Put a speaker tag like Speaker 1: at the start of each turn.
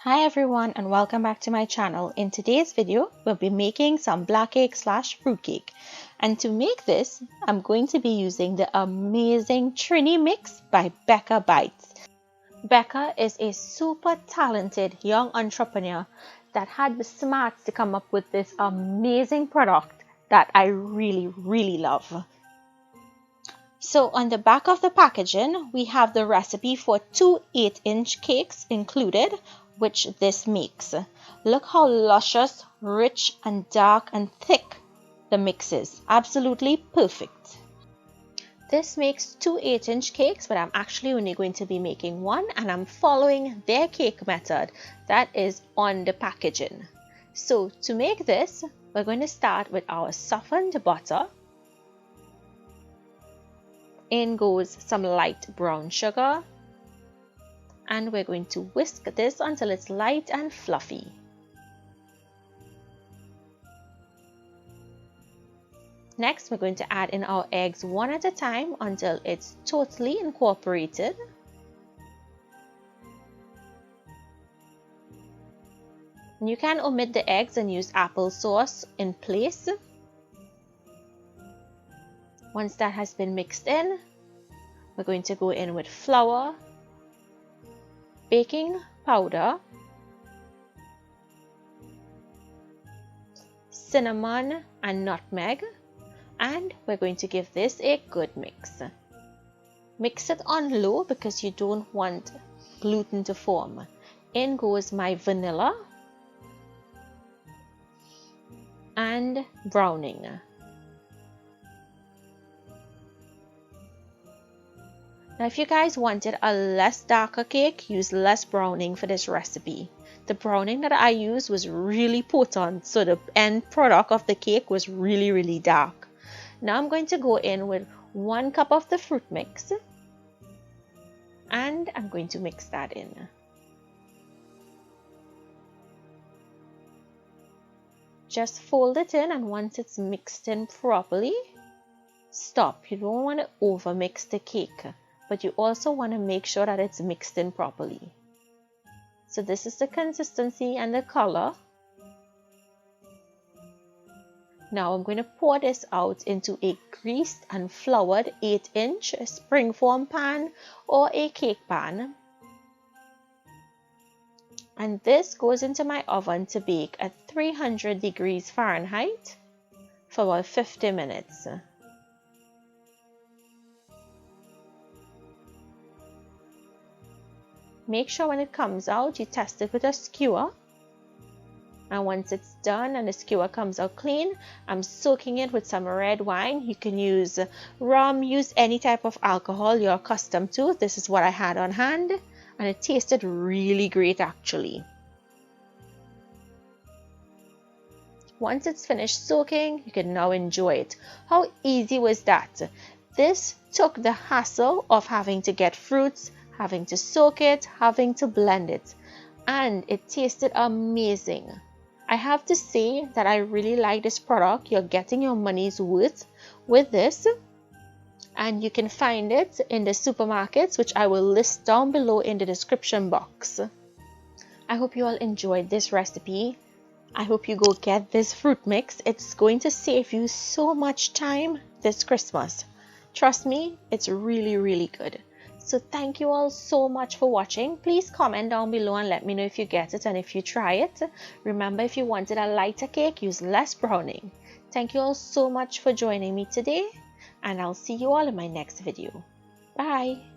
Speaker 1: Hi everyone and welcome back to my channel. In today's video, we'll be making some black cake / fruit cake. And to make this, I'm going to be using the amazing Trini mix by Becka Bites. Becka is a super talented young entrepreneur that had the smarts to come up with this amazing product that I really love. So on the back of the packaging, we have the recipe for 2 8-inch cakes included, which this makes. Look how luscious, rich and dark and thick the mix is. Absolutely perfect. This makes 2 8-inch cakes, but I'm actually only going to be making one, and I'm following their cake method that is on the packaging. So to make this, we're going to start with our softened butter. In goes some light brown sugar, and we're going to whisk this until it's light and fluffy. Next, we're going to add in our eggs one at a time until it's totally incorporated. And you can omit the eggs and use applesauce in place. Once that has been mixed in, we're going to go in with flour, baking powder, cinnamon and nutmeg, and we're going to give this a good mix. Mix it on low because you don't want gluten to form. In goes my vanilla and browning. Now if you guys wanted a less darker cake, use less browning for this recipe. The browning that I used was really potent, so the end product of the cake was really dark. Now I'm going to go in with 1 cup of the fruit mix, and I'm going to mix that in. Just fold it in, and once it's mixed in properly, stop. You don't want to over mix the cake, but you also want to make sure that it's mixed in properly. So this is the consistency and the color. Now I'm going to pour this out into a greased and floured 8-inch springform pan or a cake pan. And this goes into my oven to bake at 300 degrees Fahrenheit for about 50 minutes. Make sure when it comes out, you test it with a skewer. And once it's done and the skewer comes out clean, I'm soaking it with some red wine. You can use rum, use any type of alcohol you're accustomed to. This is what I had on hand, and it tasted really great actually. Once it's finished soaking, you can now enjoy it. How easy was that? This took the hassle of having to get fruits, having to soak it, having to blend it, and it tasted amazing. I have to say that I really like this product. You're getting your money's worth with this, and you can find it in the supermarkets, which I will list down below in the description box. I hope you all enjoyed this recipe. I hope you go get this fruit mix. It's going to save you so much time this Christmas. Trust me, it's really good. So thank you all so much for watching. Please comment down below and let me know if you get it and if you try it. Remember, if you wanted a lighter cake, use less browning. Thank you all so much for joining me today, and I'll see you all in my next video. Bye!